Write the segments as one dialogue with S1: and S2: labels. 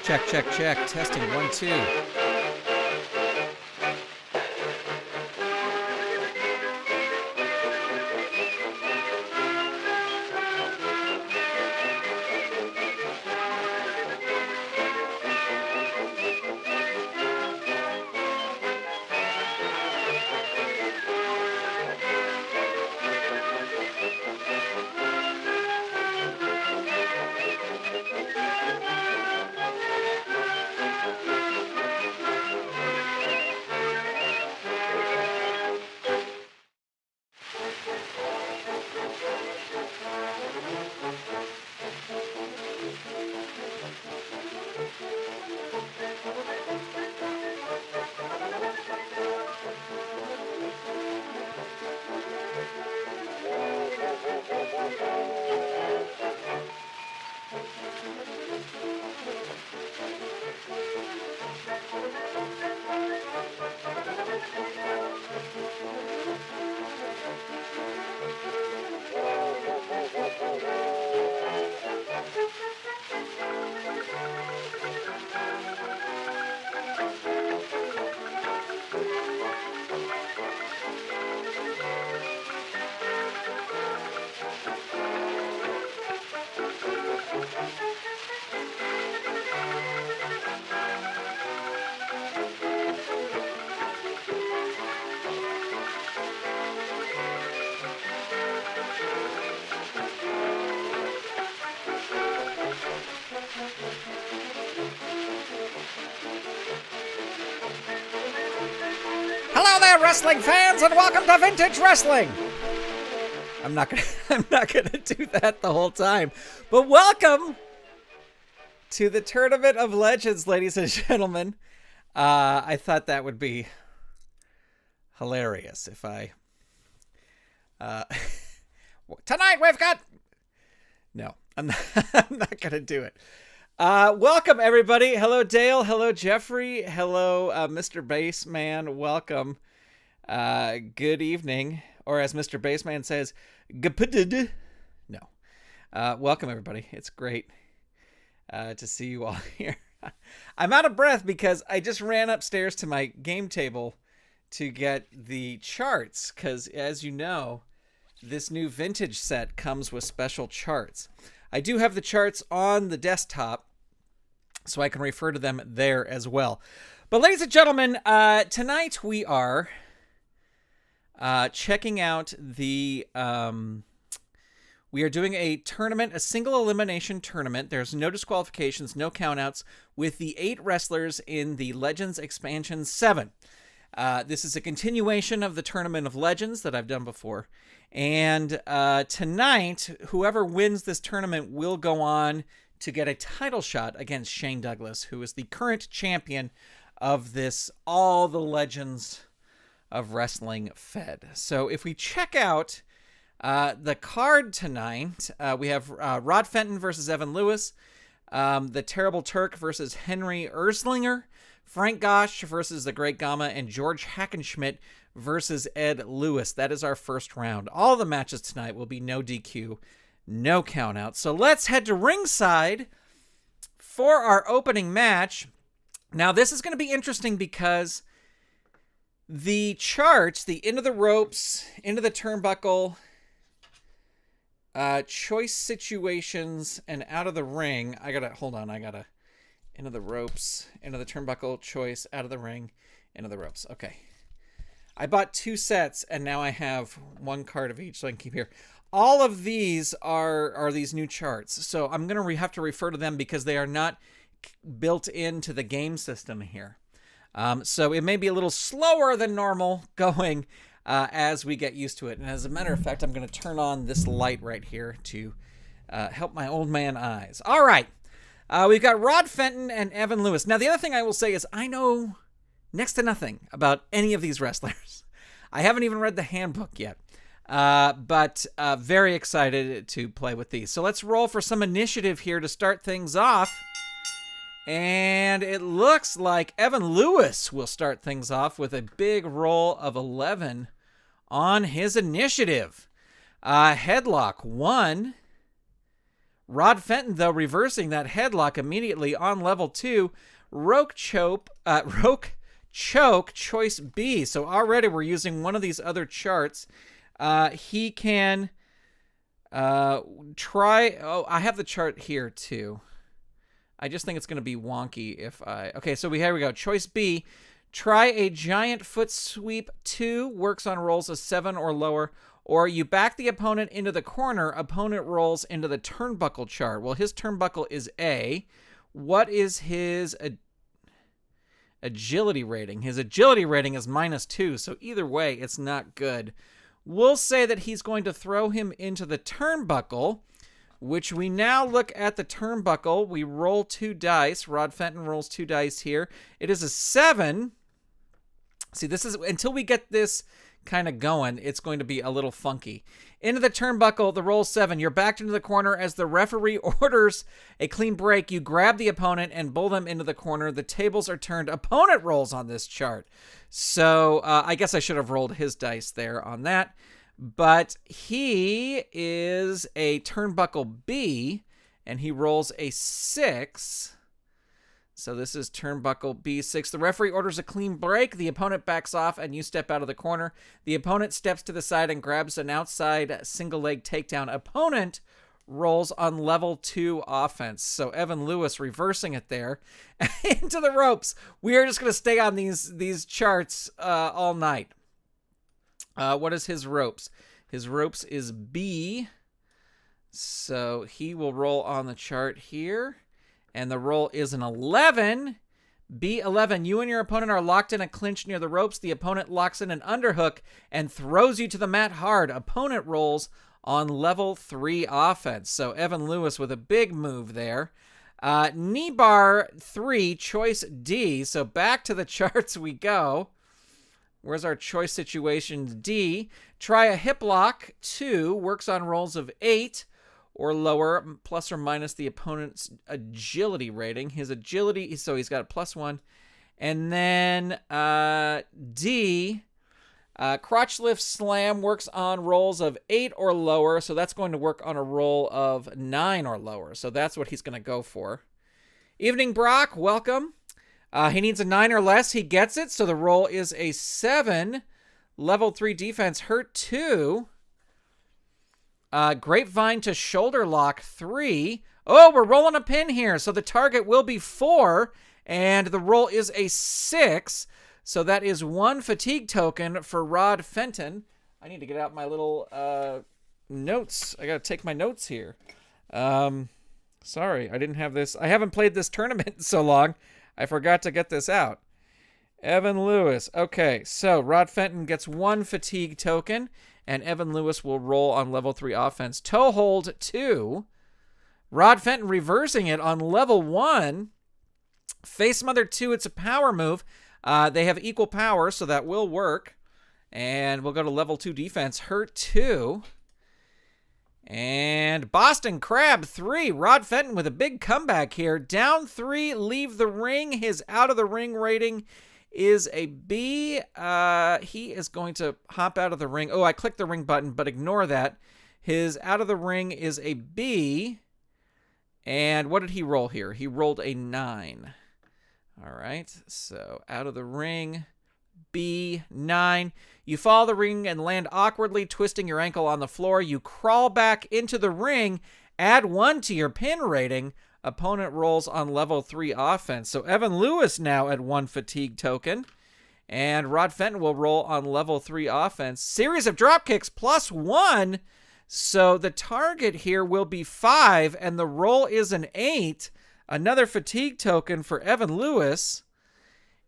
S1: Check, check, check. Testing 1, 2. Hello there, wrestling fans, and welcome to Vintage Wrestling. I'm not gonna do that the whole time, but welcome to the Tournament of Legends, ladies and gentlemen. I thought that would be hilarious if I. Tonight we've got. No, I'm not gonna do it. Welcome, everybody. Hello, Dale. Hello, Jeffrey. Hello, Mr. Bassman. Welcome. Good evening. Or as Mr. Bassman says, gpdd. No. Welcome, everybody. It's great to see you all here. I'm out of breath because I just ran upstairs to my game table to get the charts. Because, as you know, this new vintage set comes with special charts. I do have the charts on the desktop, so I can refer to them there as well. But ladies and gentlemen, tonight we are checking out the... we are doing a tournament, a single elimination tournament. There's no disqualifications, no countouts, with the 8 wrestlers in the Legends Expansion 7. This is a continuation of the Tournament of Legends that I've done before. And tonight, whoever wins this tournament will go on to get a title shot against Shane Douglas, who is the current champion of this All the Legends of Wrestling Fed. So if we check out the card tonight, we have Rod Fenton versus Evan Lewis, the Terrible Turk versus Henry Irslinger, Frank Gotch versus the Great Gama, and George Hackenschmidt versus Ed Lewis. That is our first round. All the matches tonight will be no DQ, no count out. So let's head to ringside for our opening match. Now, this is going to be interesting because the charts, the into the ropes, into the turnbuckle, choice situations, and out of the ring. Into the ropes, into the turnbuckle, choice, out of the ring, into the ropes. Okay. I bought 2 sets, and now I have 1 card of each, so I can keep here. All of these are these new charts, so I'm going to have to refer to them because they are not built into the game system here. So it may be a little slower than normal going as we get used to it. And as a matter of fact, I'm going to turn on this light right here to help my old man eyes. All right. We've got Rod Fenton and Evan Lewis. Now, the other thing I will say is I know next to nothing about any of these wrestlers. I haven't even read the handbook yet, but very excited to play with these. So let's roll for some initiative here to start things off. And it looks like Evan Lewis will start things off with a big roll of 11 on his initiative. Headlock 1. Rod Fenton, though, reversing that headlock immediately on level 2. Roke choke, choice B. So already we're using one of these other charts. He can try... Oh, I have the chart here, too. I just think it's going to be wonky if I... Okay, so here we go. Choice B. Try a giant foot sweep 2. Works on rolls of 7 or lower. Or you back the opponent into the corner. Opponent rolls into the turnbuckle chart. Well, his turnbuckle is A. What is his agility rating? His agility rating is -2, so either way, it's not good. We'll say that he's going to throw him into the turnbuckle, which we now look at the turnbuckle. We roll 2 dice. Rod Fenton rolls 2 dice here. It is a 7. See, this is until we get this kind of going, it's going to be a little funky. Into the turnbuckle, the roll 7. You're backed into the corner as the referee orders a clean break. You grab the opponent and bull them into the corner. The tables are turned. Opponent rolls on this chart. So I guess I should have rolled his dice there on that. But he is a turnbuckle B, and he rolls a 6. So this is turnbuckle B6. The referee orders a clean break. The opponent backs off, and you step out of the corner. The opponent steps to the side and grabs an outside single leg takedown. Opponent rolls on level 2 offense. So Evan Lewis reversing it there into the ropes. We are just going to stay on these charts all night. What is his ropes? His ropes is B. So he will roll on the chart here. And the roll is an 11. B11. You and your opponent are locked in a clinch near the ropes. The opponent locks in an underhook and throws you to the mat hard. Opponent rolls on level 3 offense. So Evan Lewis with a big move there. Knee bar 3, choice D. So back to the charts we go. Where's our choice situation? D. Try a hip lock 2. Works on rolls of 8 or lower, plus or minus the opponent's agility rating. His agility, so he's got a +1. And then D, crotch lift slam works on rolls of 8 or lower, so that's going to work on a roll of 9 or lower. So that's what he's going to go for. Evening, Brock, welcome. He needs a 9 or less. He gets it, so the roll is a 7. Level 3 defense, hurt 2. Grapevine to shoulder lock 3. Oh, we're rolling a pin here. So the target will be 4. And the roll is a 6. So that is 1 fatigue token for Rod Fenton. I need to get out my little notes. I got to take my notes here. Sorry, I didn't have this. I haven't played this tournament in so long. I forgot to get this out. Evan Lewis. Okay, so Rod Fenton gets 1 fatigue token. And Evan Lewis will roll on level 3 offense. Toe hold 2. Rod Fenton reversing it on level 1. Face Mother 2, it's a power move. They have equal power, so that will work. And we'll go to level 2 defense. Hurt 2. And Boston Crab 3. Rod Fenton with a big comeback here. Down 3, leave the ring. His out of the ring rating is a B. He is going to hop out of the ring. Oh, I clicked the ring button, but ignore that. His out of the ring is a B. And what did he roll here? He rolled a 9. All right, so out of the ring, B9. You fall the ring and land awkwardly, twisting your ankle on the floor. You crawl back into the ring, add 1 to your pin rating. Opponent rolls on level 3 offense. So Evan Lewis now at 1 fatigue token. And Rod Fenton will roll on level 3 offense. Series of drop kicks +1. So the target here will be 5. And the roll is an 8. Another fatigue token for Evan Lewis.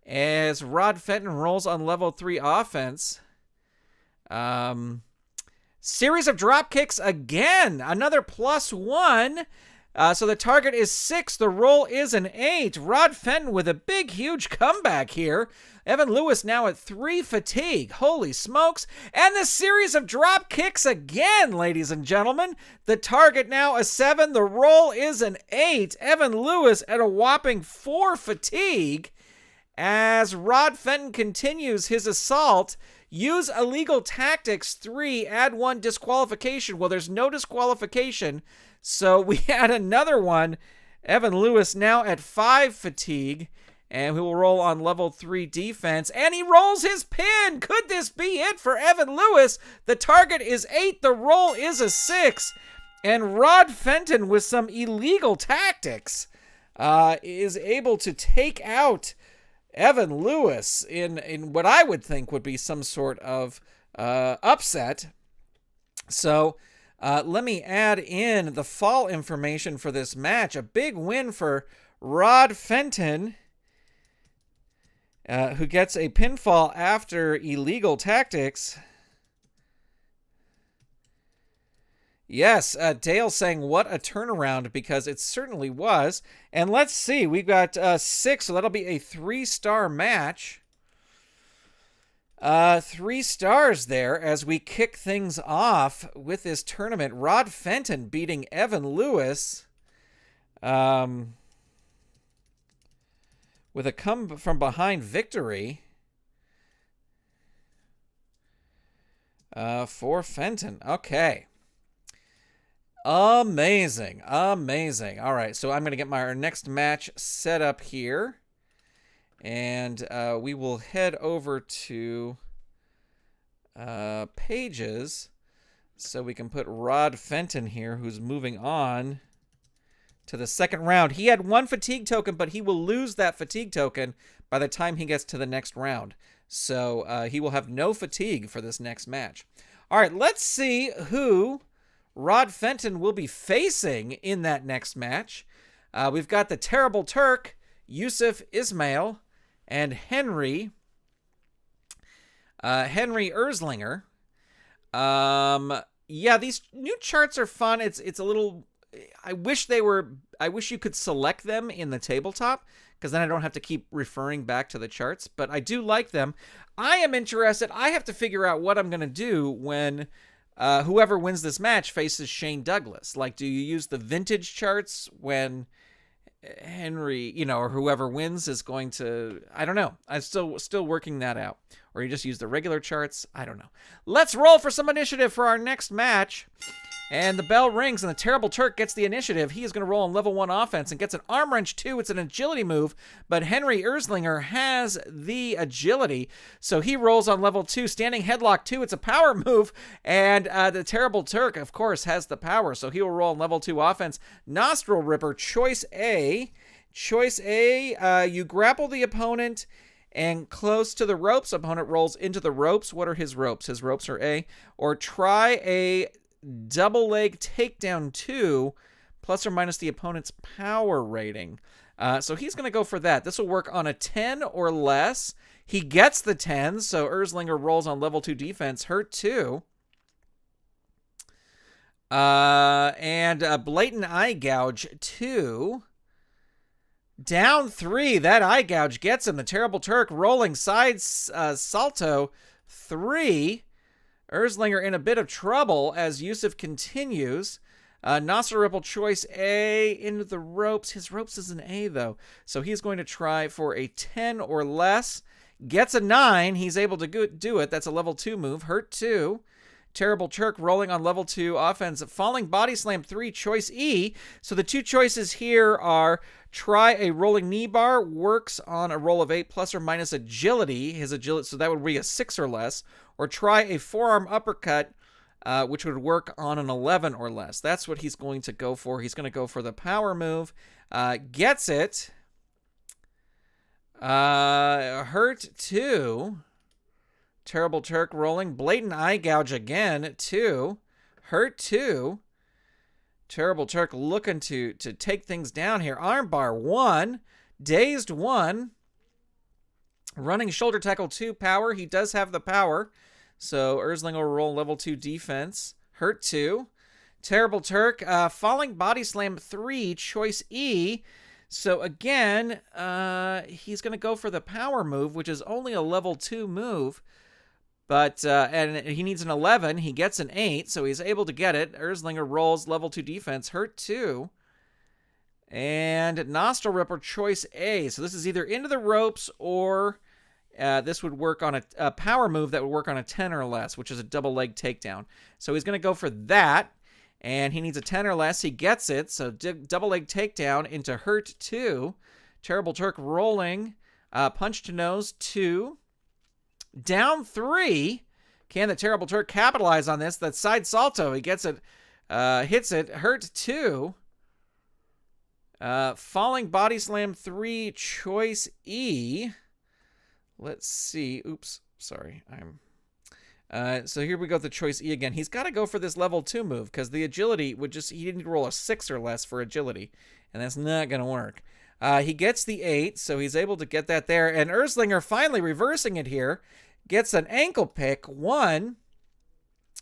S1: As Rod Fenton rolls on level 3 offense. Series of drop kicks again. Another +1. So the target is 6. The roll is an 8. Rod Fenton with a big, huge comeback here. Evan Lewis now at 3 fatigue. Holy smokes. And the series of drop kicks again, ladies and gentlemen. The target now a 7. The roll is an 8. Evan Lewis at a whopping 4 fatigue. As Rod Fenton continues his assault, use illegal tactics 3, add 1 disqualification. Well, there's no disqualification. So we had another one. Evan Lewis now at 5 fatigue, and we will roll on level 3 defense, and he rolls his pin. Could this be it for Evan Lewis? The target is 8, the roll is a 6, and Rod Fenton with some illegal tactics is able to take out Evan Lewis in what I would think would be some sort of upset. So let me add in the fall information for this match. A big win for Rod Fenton, who gets a pinfall after illegal tactics. Yes, Dale saying what a turnaround, because it certainly was. And let's see, we've got 6, so that'll be a 3-star match. 3 stars there as we kick things off with this tournament. Rod Fenton beating Evan Lewis with a come from behind victory for Fenton. Okay. Amazing. All right, so I'm going to get our next match set up here. And we will head over to pages so we can put Rod Fenton here, who's moving on to the second round. He had 1 fatigue token, but he will lose that fatigue token by the time he gets to the next round. So he will have no fatigue for this next match. All right, let's see who Rod Fenton will be facing in that next match. We've got the Terrible Turk, Yusuf, Ismail, and Henry Irslinger. Yeah, these new charts are fun. It's a little, I wish you could select them in the tabletop, because then I don't have to keep referring back to the charts, but I do like them. I am interested. I have to figure out what I'm going to do when whoever wins this match faces Shane Douglas. Like, do you use the vintage charts when Henry, or whoever wins is going to, I don't know. I'm still working that out. Or you just use the regular charts. I don't know. Let's roll for some initiative for our next match. And the bell rings, and the Terrible Turk gets the initiative. He is going to roll on level 1 offense and gets an Arm Wrench 2. It's an agility move, but Henry Irslinger has the agility, so he rolls on level 2. Standing Headlock 2, it's a power move, and the Terrible Turk, of course, has the power, so he will roll on level 2 offense. Nostril Ripper, Choice A. Choice A, you grapple the opponent and close to the ropes. Opponent rolls into the ropes. What are his ropes? His ropes are A. Or try a double leg takedown 2, plus or minus the opponent's power rating. So he's going to go for that. This will work on a 10 or less. He gets the 10, so Irslinger rolls on level 2 defense, hurt 2. And blatant eye gouge 2. Down 3. That eye gouge gets him. The Terrible Turk rolling side salto 3. Irslinger in a bit of trouble as Yusuf continues. Nostril Ripple, Choice A, into the ropes. His ropes is an A, though. So he's going to try for a 10 or less. Gets a 9. He's able to do it. That's a level 2 move. Hurt 2. Terrible Turk rolling on level 2 offense. Falling Body Slam 3, Choice E. So the 2 choices here are try a rolling knee bar, works on a roll of 8 plus or minus agility. His agility, so that would be a 6 or less. Or try a forearm uppercut, which would work on an 11 or less. That's what he's going to go for. He's going to go for the power move. Gets it. Hurt 2. Terrible Turk rolling. Blatant eye gouge again, 2. Hurt 2. Terrible Turk looking to take things down here. Armbar 1. Dazed 1. Running shoulder tackle 2. Power. He does have the power. So Irslinger will roll level 2 defense. Hurt 2. Terrible Turk. Falling Body Slam 3. Choice E. So again, he's going to go for the power move, which is only a level 2 move. But, and he needs an 11. He gets an 8, so he's able to get it. Irslinger rolls level 2 defense. Hurt 2. And Nostril Ripper, Choice A. So this is either into the ropes or this would work on a power move that would work on a 10 or less, which is a double leg takedown. So he's going to go for that. And he needs a 10 or less. He gets it. So double leg takedown into hurt 2. Terrible Turk rolling. Punch to nose 2. Down 3. Can the Terrible Turk capitalize on this? That side salto. He gets it. Hits it. Hurt 2. Falling body slam 3. Choice E. Let's see. Oops. Sorry. So here we go with the choice E again. He's got to go for this level 2 move because the agility would just, he didn't roll a 6 or less for agility, and that's not going to work. He gets the 8, so he's able to get that there. And Irslinger finally reversing it here. Gets an ankle pick. 1.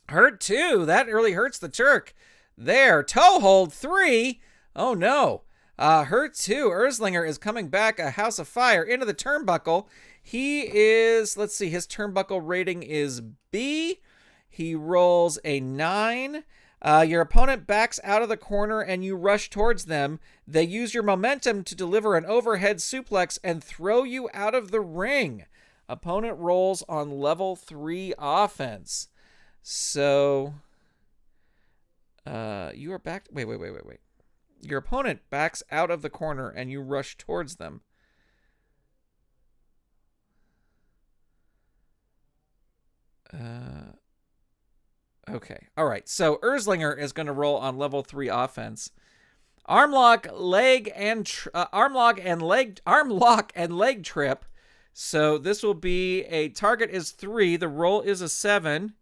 S1: Hurt 2. That really hurts the Turk. There. Toe hold 3. Oh, no. Hurt 2. Irslinger is coming back. A house of fire into the turnbuckle. He is, let's see, his turnbuckle rating is B. He rolls a 9. Your opponent backs out of the corner and you rush towards them. They use your momentum to deliver an overhead suplex and throw you out of the ring. Opponent rolls on level 3 offense. So, you are back. Wait. Your opponent backs out of the corner and you rush towards them. Okay. All right. So Irslinger is going to roll on level 3 offense. Arm lock and leg trip. So this will be a target is 3. The roll is a 7.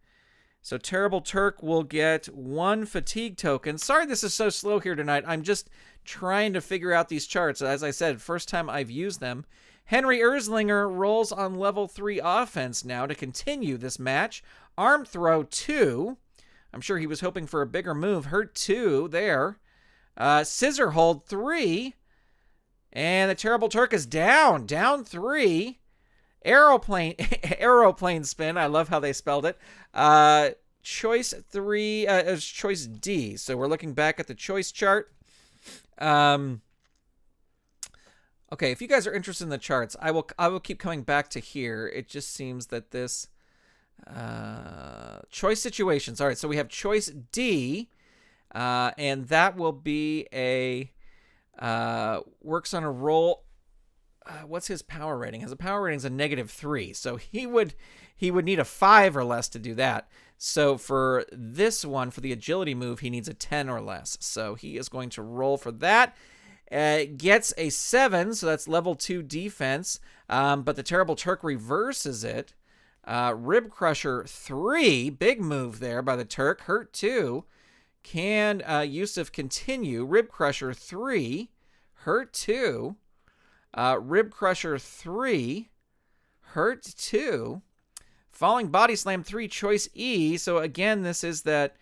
S1: So Terrible Turk will get 1 fatigue token. Sorry this is so slow here tonight. I'm just trying to figure out these charts. As I said, first time I've used them. Henry Irslinger rolls on level 3 offense now to continue this match. Arm throw 2. I'm sure he was hoping for a bigger move. Hurt 2 there. Scissor hold 3. And the Terrible Turk is down. Down 3. Aeroplane spin. I love how they spelled it. Choice 3 is choice D. So we're looking back at the choice chart. Okay, if you guys are interested in the charts, I will keep coming back to here. It just seems that this choice situations. All right, so we have choice D, and that will be a works on a roll. What's his power rating? His power rating is a -3, so he would need a 5 or less to do that. So for this one, for the agility move, he needs a 10 or less. So he is going to roll for that. Gets a 7, so that's level 2 defense. But the Terrible Turk reverses it. Rib Crusher 3, big move there by the Turk. Hurt 2. Can Yusuf continue? Rib Crusher 3, hurt 2. Rib Crusher 3, hurt 2. Falling Body Slam 3, choice E. So again, this is that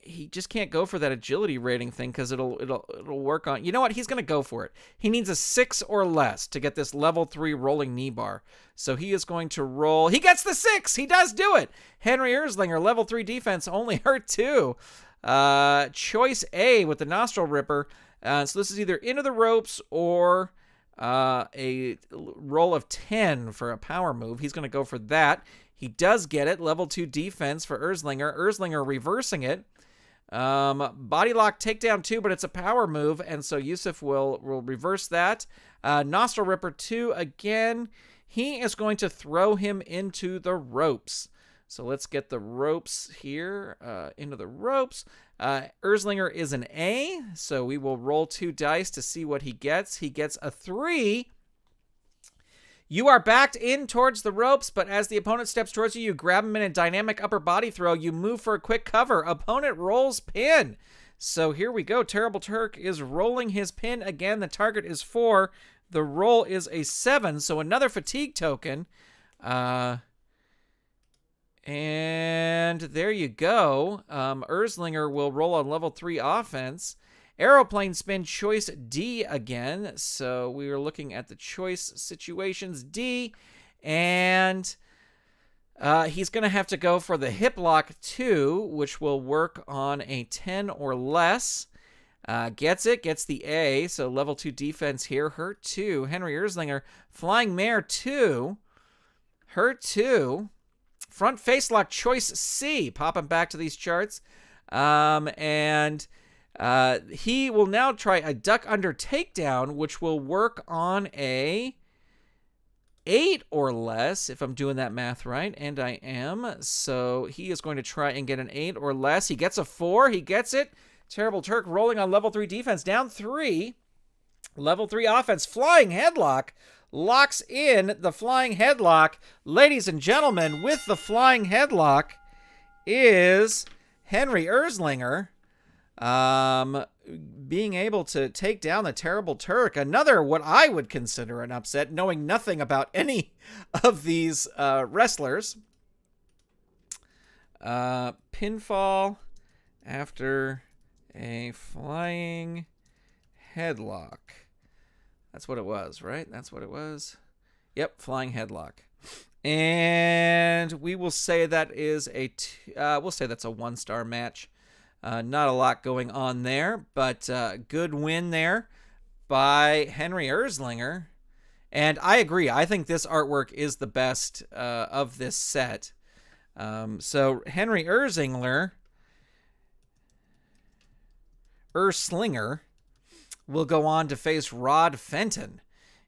S1: he just can't go for that agility rating thing because it'll work on. You know what? He's gonna go for it. He needs a 6 or less to get this level 3 rolling knee bar. So he is going to roll. He gets the 6. He does do it. Henry Irslinger, level 3 defense, only hurt 2. Choice A with the nostril ripper. So this is either into the ropes or a roll of 10 for a power move. He's going to go for that. He does get it. Level 2 defense for Irslinger. Irslinger reversing it. Body lock takedown 2, but it's a power move, and so Yusuf will reverse that. Nostril Ripper 2 again. He is going to throw him into the ropes. So let's get the ropes here into the ropes. Irslinger is an A, so we will roll 2 dice to see what he gets. He gets a 3. You are backed in towards the ropes, but as the opponent steps towards you, you grab him in a dynamic upper body throw. You move for a quick cover. Opponent rolls pin. So here we go. Terrible Turk is rolling his pin again. The target is 4. The roll is a 7, so another fatigue token. And there you go. Irslinger will roll on level 3 offense. Aeroplane spin choice D again. So we are looking at the choice situations D. And he's going to have to go for the hip lock 2, which will work on a 10 or less. Gets it. Gets the A. So level 2 defense here. Hurt 2. Henry Irslinger. Flying Mare 2. Hurt 2. Front face lock choice C. Popping back to these charts. And he will now try a duck under takedown, which will work on a 8 or less, if I'm doing that math right, and I am. So he is going to try and get an 8 or less. He gets a 4. He gets it. Terrible Turk rolling on level 3 defense. Down 3. Level 3 offense. Flying headlock. Locks in the flying headlock. Ladies and gentlemen, with the flying headlock is Henry Irslinger. Being able to take down the Terrible Turk. Another what I would consider an upset, knowing nothing about any of these wrestlers. Pinfall after a flying headlock. That's what it was, right? That's what it was. Yep, flying headlock. And we will say that is we'll say that's a 1-star match. Not a lot going on there, but good win there by Henry Irslinger. And I agree. I think this artwork is the best of this set. So Henry Irslinger will go on to face Rod Fenton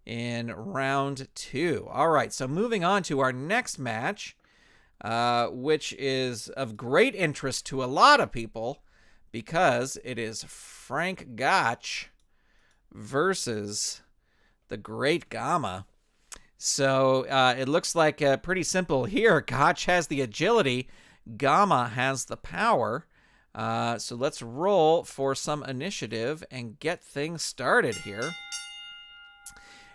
S1: in round 2. All right, so moving on to our next match, which is of great interest to a lot of people because it is Frank Gotch versus the Great Gama. So it looks like pretty simple here. Gotch has the agility. Gama has the power. So let's roll for some initiative and get things started here.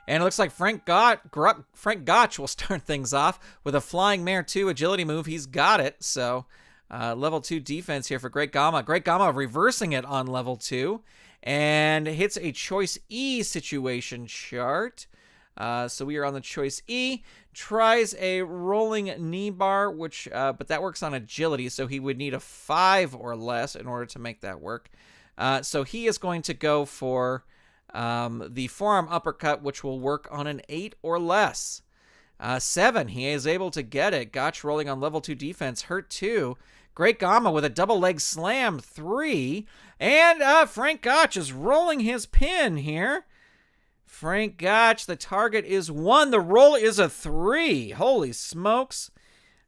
S1: And it looks like Frank Gotch will start things off with a Flying Mare 2 agility move. He's got it. So level 2 defense here for Great Gama. Great Gama reversing it on level 2 and hits a choice E situation chart. So we are on the choice E. Tries a rolling knee bar, which but that works on agility, so he would need a 5 or less in order to make that work. So he is going to go for the forearm uppercut, which will work on an 8 or less. 7, he is able to get it. Gotch rolling on level 2 defense, hurt 2. Great Gama with a double leg slam, 3. And Frank Gotch is rolling his pin here. Frank Gotch, the target is 1. The roll is a 3. Holy smokes.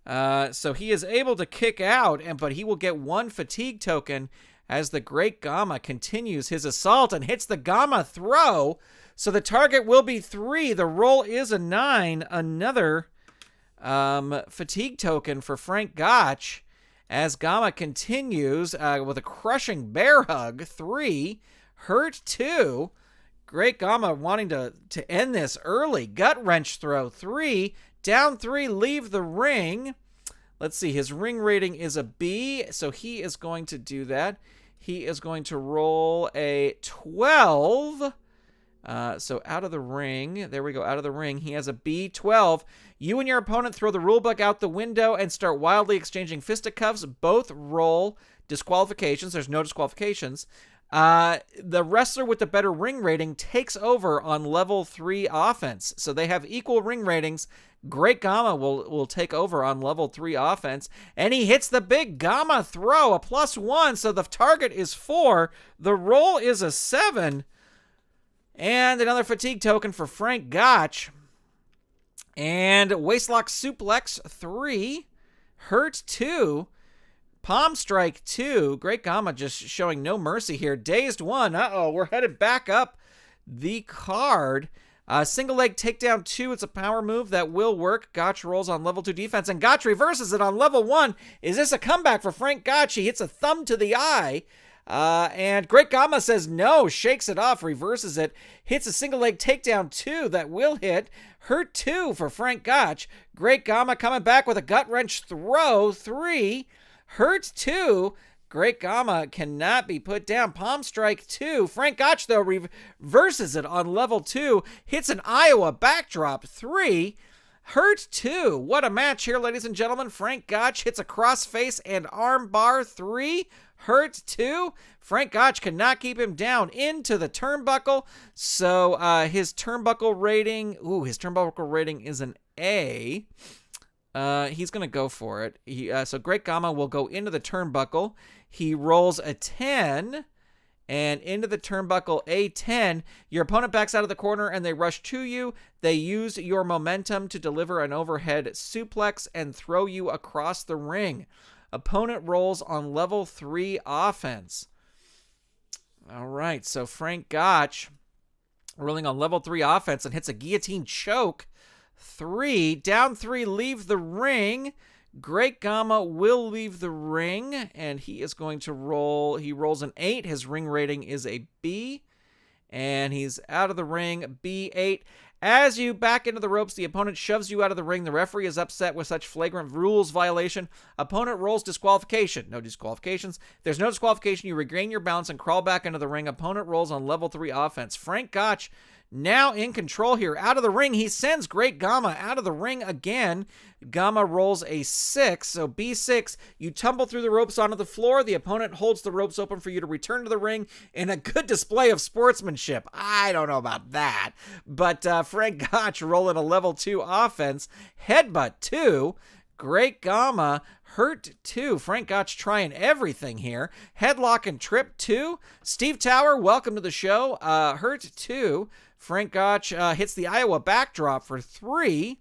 S1: So he is able to kick out, but he will get 1 fatigue token as the Great Gama continues his assault and hits the Gama throw. So the target will be 3. The roll is a 9. Another fatigue token for Frank Gotch as Gama continues with a crushing bear hug, 3. Hurt 2. Great Gama wanting to end this early. Gut wrench throw, 3. Down 3, leave the ring. Let's see, his ring rating is a B, so he is going to do that. He is going to roll a 12. So out of the ring, there we go, out of the ring. He has a B, 12. You and your opponent throw the rulebook out the window and start wildly exchanging fisticuffs. Both roll disqualifications. There's no disqualifications. The wrestler with the better ring rating takes over on level 3 offense. So they have equal ring ratings. Great Gama will take over on level 3 offense. And he hits the big Gama throw, a +1. So the target is 4. The roll is a 7. And another fatigue token for Frank Gotch. And waistlock suplex, 3. Hurt 2. Palm strike 2. Great Gama just showing no mercy here. Dazed 1. Uh-oh, we're headed back up the card. Single leg takedown 2. It's a power move that will work. Gotch rolls on level 2 defense, and Gotch reverses it on level 1. Is this a comeback for Frank Gotch? He hits a thumb to the eye. And Great Gama says no, shakes it off, reverses it, hits a single leg takedown 2 that will hit. Hurt 2 for Frank Gotch. Great Gama coming back with a gut wrench throw, 3. Hurt 2. Great Gama cannot be put down. Palm strike 2. Frank Gotch, though, reverses it on level 2. Hits an Iowa backdrop, 3. Hurt 2. What a match here, ladies and gentlemen. Frank Gotch hits a crossface and arm bar, 3. Hurt 2. Frank Gotch cannot keep him down into the turnbuckle. So his turnbuckle rating is an A. He's going to go for it. So Great Gama will go into the turnbuckle. He rolls a 10, and into the turnbuckle, a 10. Your opponent backs out of the corner, and they rush to you. They use your momentum to deliver an overhead suplex and throw you across the ring. Opponent rolls on level 3 offense. All right, so Frank Gotch rolling on level 3 offense and hits a guillotine choke. 3, down 3, leave the ring. Great Gama will leave the ring, and he is going to roll. He rolls an 8. His ring rating is a B, and he's out of the ring, B8. As you back into the ropes, the opponent shoves you out of the ring. The referee is upset with such flagrant rules violation. Opponent rolls disqualification. No disqualifications. If there's no disqualification, you regain your balance and crawl back into the ring. Opponent rolls on level 3 offense. Frank Gotch now in control here. Out of the ring, he sends Great Gama out of the ring again. Gama rolls a 6, so B6. You tumble through the ropes onto the floor. The opponent holds the ropes open for you to return to the ring in a good display of sportsmanship. I don't know about that, but Frank Gotch rolling a level 2 offense. Headbutt 2. Great Gama hurt 2. Frank Gotch trying everything here. Headlock and trip 2. Steve Tower, welcome to the show. Hurt 2. Frank Gotch hits the Iowa backdrop for 3.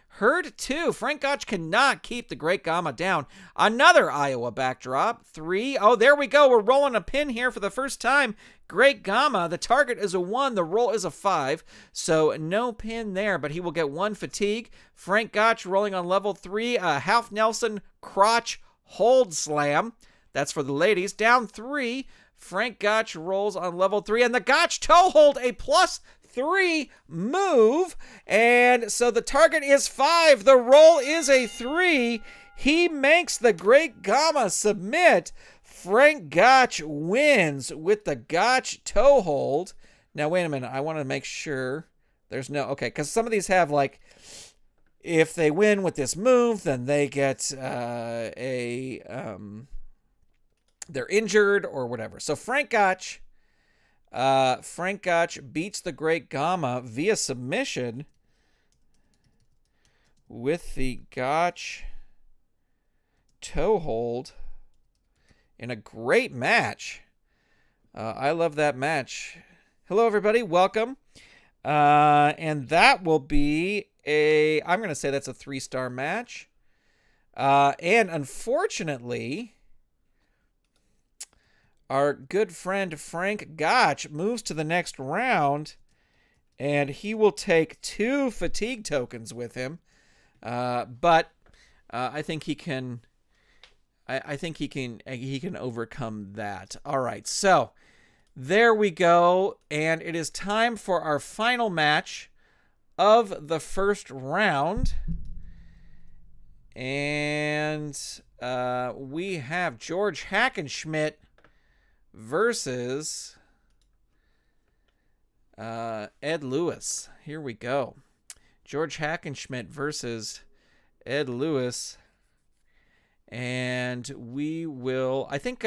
S1: Hurt 2. Frank Gotch cannot keep the Great Gama down. Another Iowa backdrop. 3. Oh, there we go. We're rolling a pin here for the first time. Great Gama, the target is a 1. The roll is a 5. So no pin there, but he will get 1 fatigue. Frank Gotch rolling on level 3. Half Nelson crotch hold slam. That's for the ladies. Down 3. Frank Gotch rolls on level 3. And the Gotch toe hold, a plus 3 move, and so the target is 5. The roll is a 3. He makes the Great Gama submit. Frank Gotch wins with the Gotch toe hold. Now wait a minute, I want to make sure there's no, okay, because some of these have like, if they win with this move, then they get they're injured or whatever. So Frank Gotch beats the Great Gama via submission with the Gotch toe hold in a great match. I love that match. Hello, everybody. Welcome. And that will be I'm going to say that's a 3-star match. And unfortunately, our good friend Frank Gotch moves to the next round, and he will take 2 fatigue tokens with him. But I think he can. I think he can overcome that. All right, so there we go, and it is time for our final match of the first round, and we have George Hackenschmidt versus Ed Lewis. Here we go. George Hackenschmidt versus Ed Lewis. And we will, I think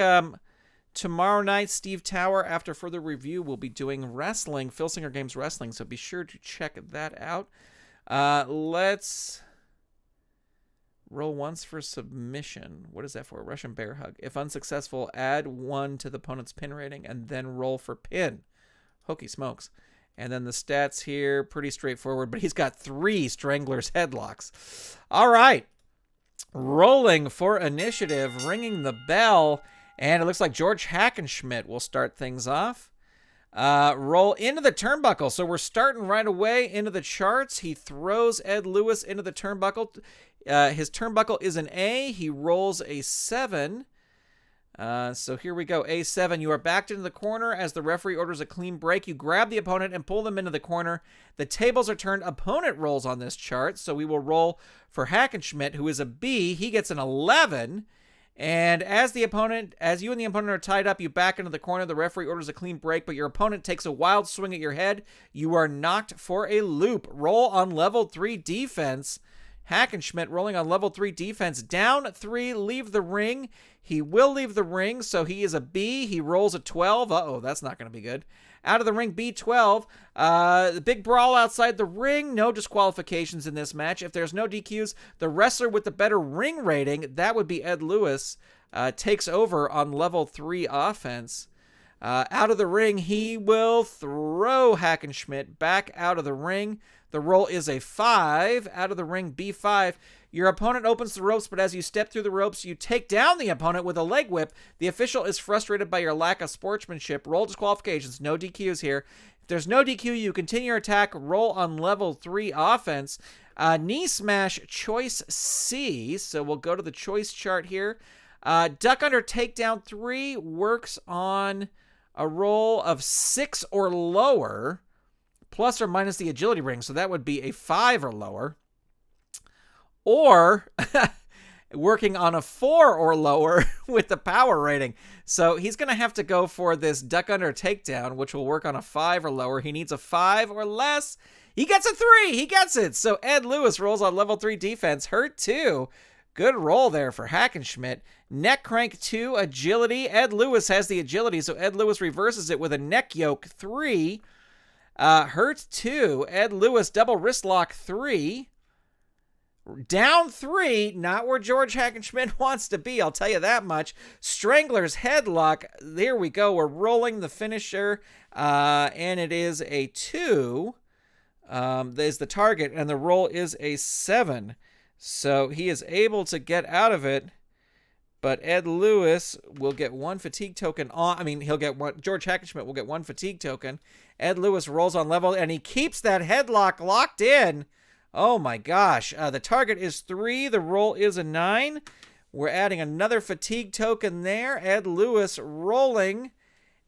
S1: tomorrow night, Steve Tower, after further review, will be doing wrestling, Filsinger Games Wrestling, so be sure to check that out. Let's roll once for submission. What is that for? Russian bear hug. If unsuccessful, add 1 to the opponent's pin rating and then roll for pin. Hokey smokes. And then the stats here, pretty straightforward, but he's got 3 Strangler's headlocks. All right. Rolling for initiative, ringing the bell, and it looks like George Hackenschmidt will start things off. Roll into the turnbuckle. So we're starting right away into the charts. He throws Ed Lewis into the turnbuckle. His turnbuckle is an A. He rolls a 7. So here we go. A7. You are backed into the corner as the referee orders a clean break. You grab the opponent and pull them into the corner. The tables are turned. Opponent rolls on this chart. So we will roll for Hackenschmidt, who is a B. He gets an 11. And as you and the opponent are tied up, you back into the corner. The referee orders a clean break, but your opponent takes a wild swing at your head. You are knocked for a loop. Roll on level 3 defense. Hackenschmidt rolling on level 3 defense. Down 3, leave the ring. He will leave the ring, so he is a B. He rolls a 12. Uh-oh, that's not going to be good. Out of the ring, B12. The big brawl outside the ring. No disqualifications in this match. If there's no DQs, the wrestler with the better ring rating, that would be Ed Lewis, takes over on level 3 offense. Out of the ring, he will throw Hackenschmidt back out of the ring. The roll is a 5. Out of the ring, B5. Your opponent opens the ropes, but as you step through the ropes, you take down the opponent with a leg whip. The official is frustrated by your lack of sportsmanship. Roll disqualifications. No DQs here. If there's no DQ, you continue your attack. Roll on level 3 offense. Knee smash, choice C. So we'll go to the choice chart here. Duck under takedown 3 works on a roll of 6 or lower, plus or minus the agility ring. So that would be a 5 or lower. Or working on a 4 or lower with the power rating. So he's going to have to go for this duck under takedown, which will work on a 5 or lower. He needs a 5 or less. He gets a 3. He gets it. So Ed Lewis rolls on level 3 defense. Hurt 2. Good roll there for Hackenschmidt. Neck crank 2, agility. Ed Lewis has the agility, so Ed Lewis reverses it with a neck yoke 3. Hurt 2. Ed Lewis double wrist lock 3. Down 3, not where George Hackenschmidt wants to be, I'll tell you that much. Strangler's headlock, there we go, we're rolling the finisher, and it is a 2. There's the target, and the roll is a 7. So he is able to get out of it, but Ed Lewis will get 1 fatigue token he'll get one. George Hackenschmidt will get 1 fatigue token. Ed Lewis rolls on level, and he keeps that headlock locked in. Oh my gosh. The target is 3. The roll is a 9. We're adding another fatigue token there. Ed Lewis rolling.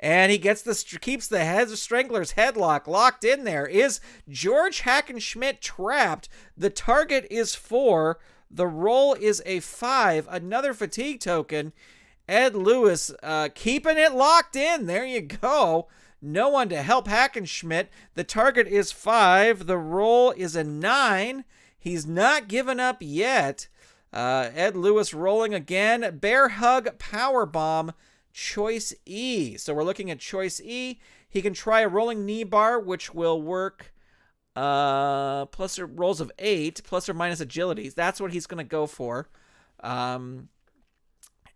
S1: And he keeps the Strangler's headlock locked in there. Is George Hackenschmidt trapped? The target is 4. The roll is a 5. Another fatigue token. Ed Lewis keeping it locked in. There you go. No one to help Hackenschmidt. The target is 5. The roll is a 9. He's not given up yet. Ed Lewis rolling again. Bear hug powerbomb. Choice E. So we're looking at choice E. He can try a rolling knee bar, which will work plus or rolls of 8, plus or minus agility. That's what he's going to go for.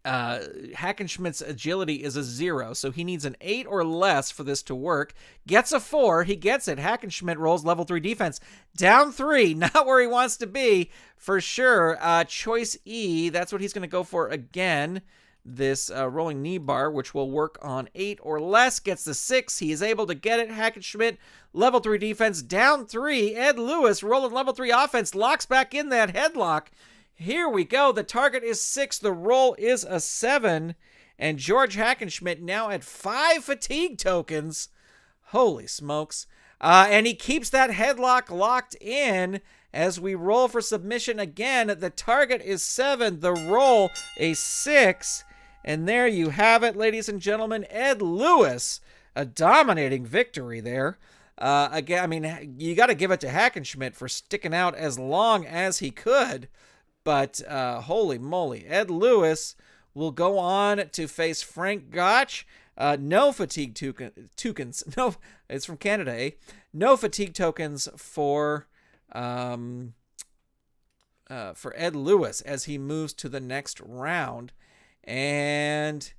S1: Hackenschmidt's agility is a 0, so he needs an 8 or less for this to work. Gets a 4. He gets it. Hackenschmidt rolls level 3 defense. Down 3. Not where he wants to be, for sure. Choice E. That's what he's going to go for again. This rolling knee bar, which will work on 8 or less, gets the 6. He is able to get it. Hackenschmidt, level 3 defense, down 3. Ed Lewis, rolling level 3 offense, locks back in that headlock. Here we go. The target is 6. The roll is a 7. And George Hackenschmidt now at 5 fatigue tokens. Holy smokes. And he keeps that headlock locked in as we roll for submission again. The target is 7. The roll a 6. And there you have it, ladies and gentlemen. Ed Lewis, a dominating victory there. Again, you got to give it to Hackenschmidt for sticking out as long as he could. But holy moly, Ed Lewis will go on to face Frank Gotch. No fatigue tokens. No, it's from Canada, eh? No fatigue tokens for Ed Lewis as he moves to the next round. And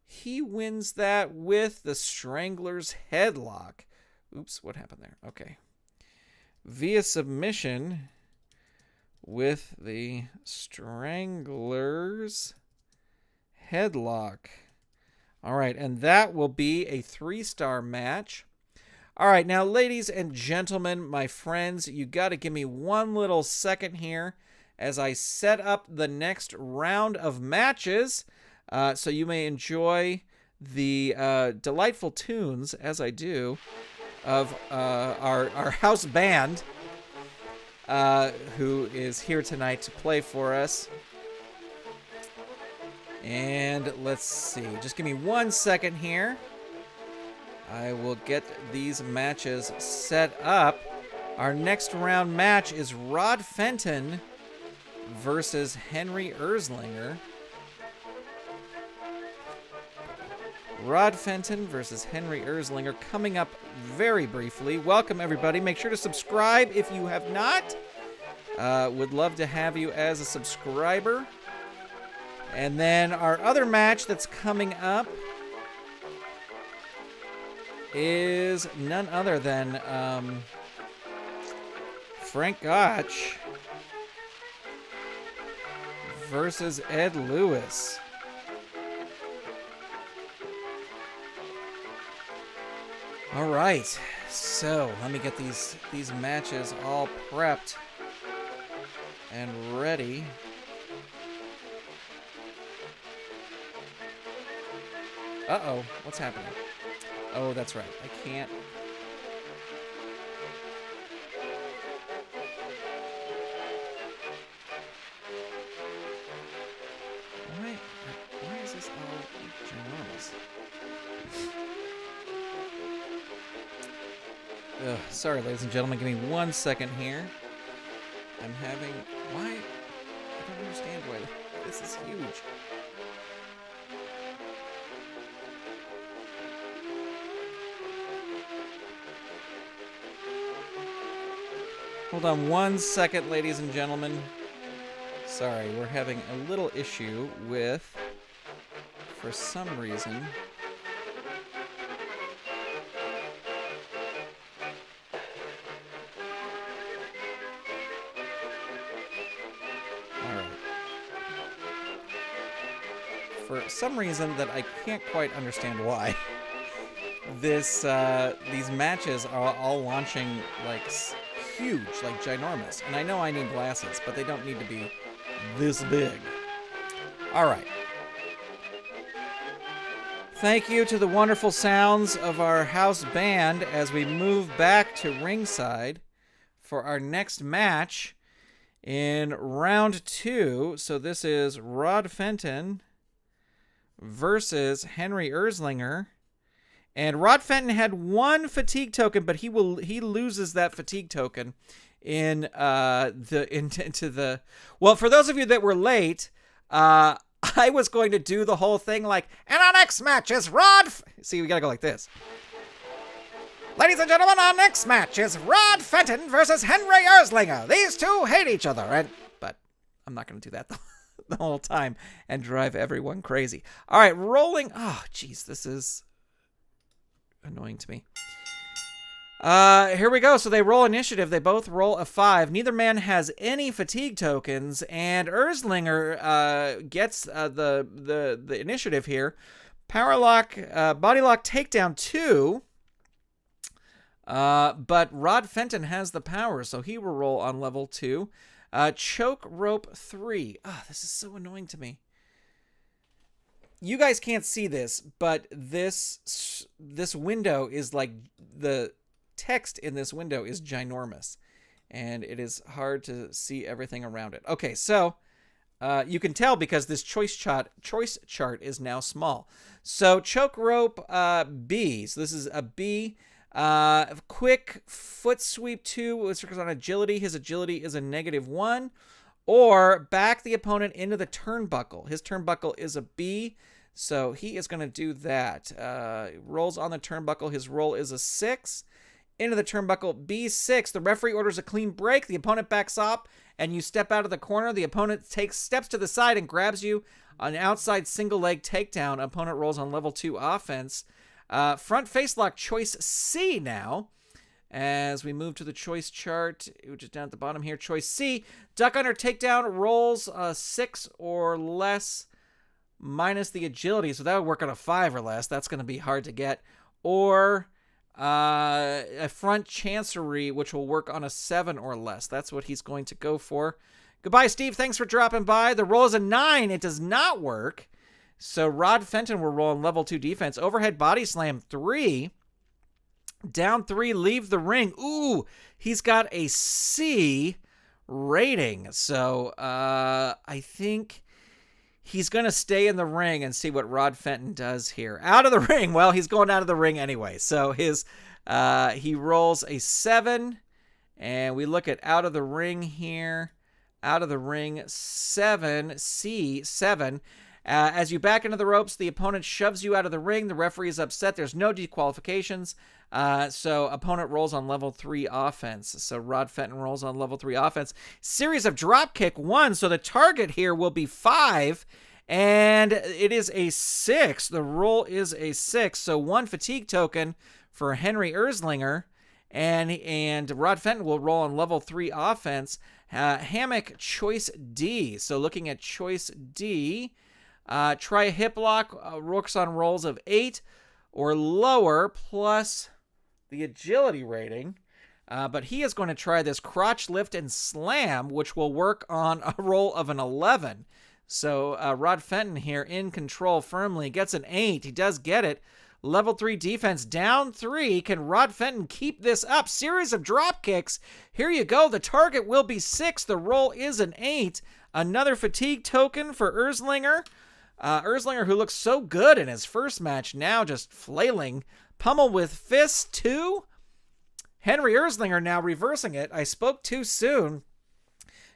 S1: he wins that with the Strangler's headlock. Oops, what happened there? Okay. Via submission with the Strangler's headlock. All right, and that will be a 3-star match. All right, now, ladies and gentlemen, my friends, you got to give me one little second here as I set up the next round of matches, so you may enjoy the delightful tunes, as I do, of our house band, who is here tonight to play for us. And let's see, just give me 1 second here. I will get these matches set up. Our next round match is Rod Fenton versus Henry Irslinger. Rod Fenton versus Henry Irslinger coming up very briefly. Welcome, everybody. Make sure to subscribe if you have not. Would love to have you as a subscriber. And then our other match that's coming up is none other than Frank Gotch versus Ed Lewis. All right, so let me get these matches all prepped and ready. Uh-oh, what's happening? Oh, that's right, I can't. Why is this all ginormous? Ugh, sorry, ladies and gentlemen. Give me 1 second here. I'm having... Why? I don't understand why. This is huge. Hold on 1 second, ladies and gentlemen. Sorry, we're having a little issue with... For some reason... For some reason that I can't quite understand why, these matches are all launching like huge, like ginormous. And I know I need glasses, but they don't need to be this big. All right. Thank you to the wonderful sounds of our house band as we move back to ringside for our next match in round 2. So this is Rod Fenton versus Henry Irslinger. And Rod Fenton had 1 fatigue token, but he loses that fatigue token into the... Well, for those of you that were late, I was going to do the whole thing like, and our next match is See, we gotta go like this. Ladies and gentlemen, our next match is Rod Fenton versus Henry Irslinger. These two hate each other, but I'm not going to do that the whole time and drive everyone crazy. All right, rolling. Oh, jeez, this is annoying to me. Here we go. So they roll initiative. They both roll a 5. Neither man has any fatigue tokens, and Irslinger gets the initiative here. Power lock, body lock, takedown 2. But Rod Fenton has the power, so he will roll on level 2. Choke rope 3. Oh, this is so annoying to me. You guys can't see this, but this window is like, the text in this window is ginormous, and it is hard to see everything around it. Okay, so you can tell because this choice chart is now small. So choke rope B. So this is a B. Quick foot sweep 2, which works on agility. His agility is a -1. Or back the opponent into the turnbuckle. His turnbuckle is a B, so he is going to do that. Rolls on the turnbuckle. His roll is a 6. Into the turnbuckle, B6. The referee orders a clean break. The opponent backs up, and you step out of the corner. The opponent steps to the side and grabs you on an outside single leg takedown. Opponent rolls on level 2 offense. Front face lock choice C now. As we move to the choice chart, which is down at the bottom here, choice C, duck under takedown, rolls 6 or less minus the agility. So that would work on a 5 or less. That's going to be hard to get. Or a front chancery, which will work on a 7 or less. That's what he's going to go for. Goodbye, Steve. Thanks for dropping by. The roll is a 9. It does not work. So Rod Fenton will roll on level 2 defense. Overhead body slam 3. Down 3, leave the ring. Ooh, he's got a C rating. So I think he's going to stay in the ring and see what Rod Fenton does here. Out of the ring. Well, he's going out of the ring anyway. So he rolls a 7. And we look at out of the ring here. Out of the ring, 7, C, 7. As you back into the ropes, the opponent shoves you out of the ring. The referee is upset. There's no disqualifications. So opponent rolls on level 3 offense. So Rod Fenton rolls on level 3 offense. Series of dropkick 1. So the target here will be 5. And it is a 6. The roll is a 6. So 1 fatigue token for Henry Irslinger. And Rod Fenton will roll on level 3 offense. Hammock choice D. So looking at choice D, try a hip lock, works on rolls of 8 or lower plus the agility rating. But he is going to try this crotch lift and slam, which will work on a roll of an 11. So Rod Fenton here in control firmly, gets an 8. He does get it. Level 3 defense down 3. Can Rod Fenton keep this up? Series of drop kicks. Here you go. The target will be 6. The roll is an 8. Another fatigue token for Irslinger. Irslinger, who looks so good in his first match, now just flailing. Pummel with fist 2. Henry Irslinger now reversing it. I spoke too soon.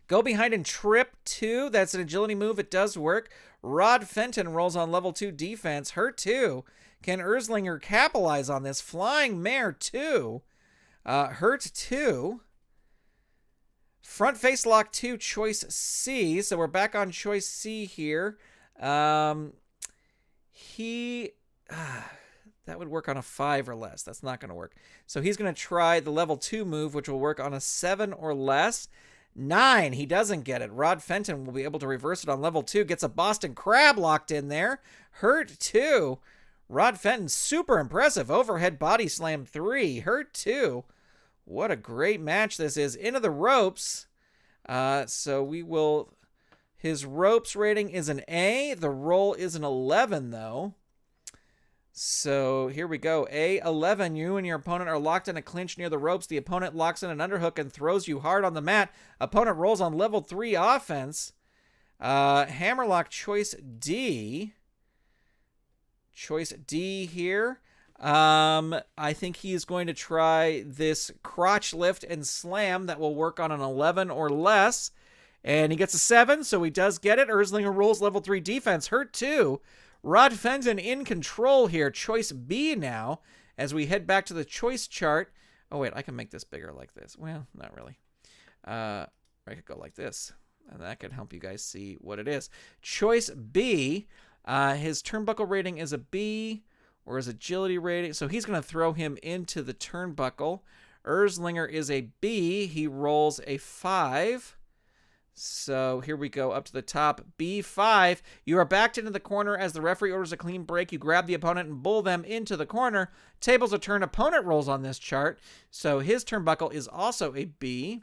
S1: Go behind and trip 2. That's an agility move. It does work. Rod Fenton rolls on level 2 defense. Hurt 2. Can Irslinger capitalize on this? Flying Mare 2. Hurt 2. Front face lock 2, choice C. So we're back on choice C here. That would work on a 5 or less. That's not going to work. So he's going to try the level 2 move, which will work on a 7 or less. 9. He doesn't get it. Rod Fenton will be able to reverse it on level 2. Gets a Boston Crab locked in there. Hurt 2. Rod Fenton, super impressive. Overhead body slam 3. Hurt 2. What a great match this is. Into the ropes. So we will... His ropes rating is an A. The roll is an 11, though. So here we go. A11. You and your opponent are locked in a clinch near the ropes. The opponent locks in an underhook and throws you hard on the mat. Opponent rolls on level 3 offense. Hammerlock choice D. Choice D here. I think he's going to try this crotch lift and slam that will work on an 11 or less. And he gets a 7, so he does get it. Irslinger rolls level 3 defense. Hurt 2. Rod Fenton in control here. Choice B now as we head back to the choice chart. Oh, wait, I can make this bigger like this. Well, not really. I could go like this, and that could help you guys see what it is. Choice B. His turnbuckle rating is a B, or his agility rating. So he's going to throw him into the turnbuckle. Irslinger is a B. He rolls a 5. So here we go up to the top. B5. You are backed into the corner as the referee orders a clean break. You grab the opponent and bull them into the corner. Tables are turned. Opponent rolls on this chart. So his turnbuckle is also a B.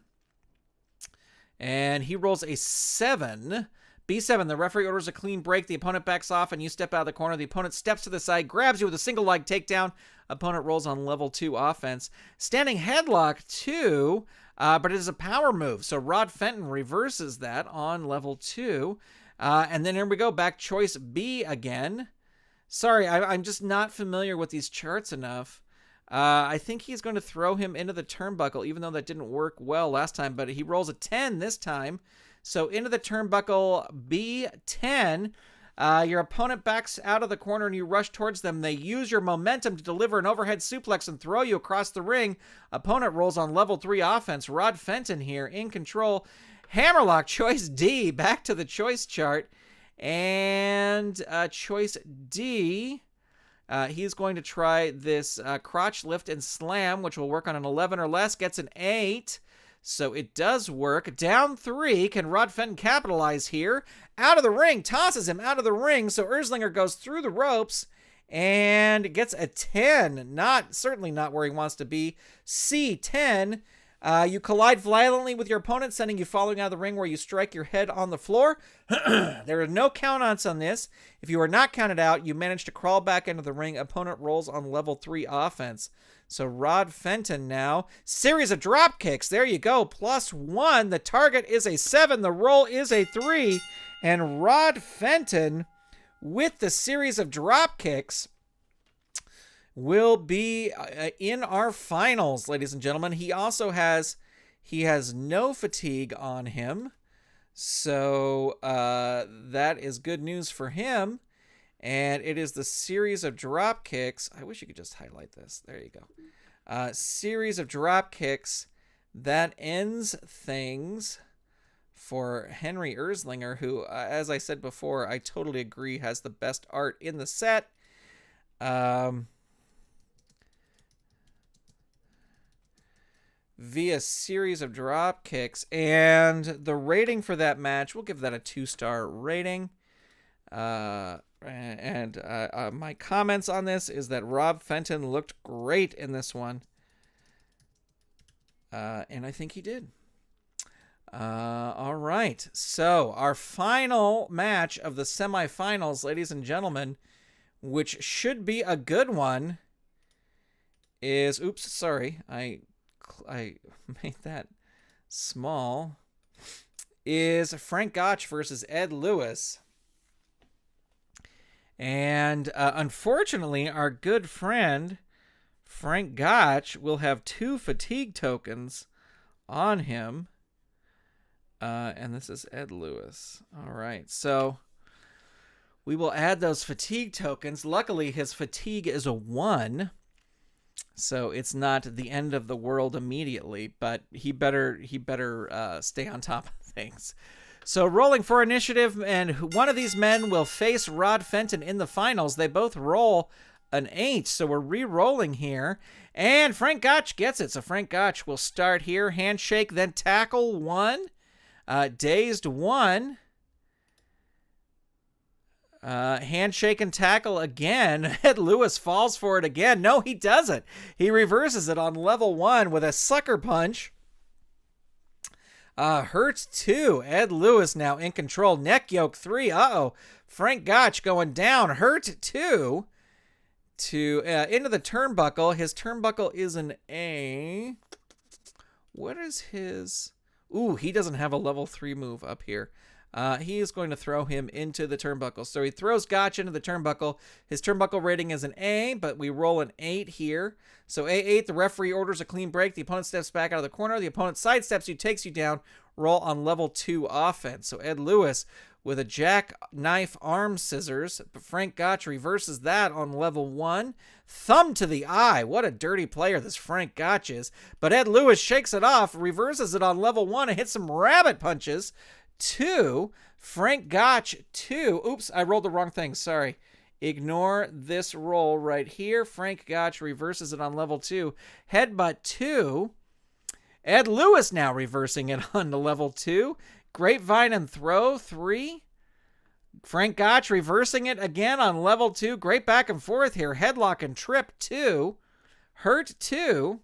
S1: And he rolls a 7. B7, the referee orders a clean break. The opponent backs off and you step out of the corner. The opponent steps to the side, grabs you with a single leg takedown. Opponent rolls on level 2 offense. Standing headlock 2, but it is a power move. So Rod Fenton reverses that on level 2. And then here we go, back choice B again. Sorry, I'm just not familiar with these charts enough. I think he's going to throw him into the turnbuckle, even though that didn't work well last time, but he rolls a 10 this time. So into the turnbuckle, B10. Your opponent backs out of the corner and you rush towards them. They use your momentum to deliver an overhead suplex and throw you across the ring. Opponent rolls on level 3 offense. Rod Fenton here in control. Hammerlock, choice D, back to the choice chart. And choice D, he's going to try this crotch lift and slam, which will work on an 11 or less. Gets an 8. So it does work. Down 3. Can Rod Fenton capitalize here? Out of the ring. Tosses him out of the ring. So Irslinger goes through the ropes and gets a 10. Certainly not where he wants to be. C10. You collide violently with your opponent, sending you falling out of the ring where you strike your head on the floor. There are no count-outs on this. If you are not counted out, you manage to crawl back into the ring. Opponent rolls on level 3 offense. So Rod Fenton now. Series of drop kicks. There you go. +1. The target is a 7. The roll is a 3. And Rod Fenton, with the series of drop kicks, will be in our finals, ladies and gentlemen. He also has no fatigue on him. So that is good news for him. And it is the series of drop kicks. I wish you could just highlight this. There you go. Series of drop kicks that ends things for Henry Irslinger, who, as I said before, I totally agree has the best art in the set. Via series of drop kicks. And the rating for that match, we'll give that a 2-star rating. My comments on this is that Rob Fenton looked great in this one. And I think he did. All right. So our final match of the semifinals, ladies and gentlemen, which should be a good one, is... Oops, sorry. I made that small. Is Frank Gotch versus Ed Lewis. And unfortunately, our good friend Frank Gotch will have 2 fatigue tokens on him. And this is Ed Lewis. All right, so we will add those fatigue tokens. Luckily, his fatigue is a 1. So it's not the end of the world immediately, but he better stay on top of things. So rolling for initiative, and one of these men will face Rod Fenton in the finals. They both roll an 8, so we're re-rolling here. And Frank Gotch gets it. So Frank Gotch will start here. Handshake, then tackle 1. Dazed 1. Handshake and tackle again. Ed Lewis falls for it again. No, he doesn't. He reverses it on level 1 with a sucker punch. Hurts 2. Ed Lewis now in control. Neck yoke 3. Uh-oh. Frank Gotch going down. Hurt 2. Into the turnbuckle. His turnbuckle is an A. What is his... Ooh, he doesn't have a level 3 move up here. He is going to throw him into the turnbuckle. So he throws Gotch into the turnbuckle. His turnbuckle rating is an A, but we roll an 8 here. So A8, the referee orders a clean break. The opponent steps back out of the corner. The opponent sidesteps you, takes you down. Roll on level 2 offense. So Ed Lewis with a jackknife arm scissors. Frank Gotch reverses that on level 1. Thumb to the eye. What a dirty player this Frank Gotch is. But Ed Lewis shakes it off, reverses it on level 1, and hits some rabbit punches. 2. Frank Gotch 2. Oops, I rolled the wrong thing. Sorry. Ignore this roll right here. Frank Gotch reverses it on level 2. Headbutt 2. Ed Lewis now reversing it on to level 2. Grapevine and throw 3. Frank Gotch reversing it again on level 2. Great back and forth here. Headlock and trip 2. Hurt 2.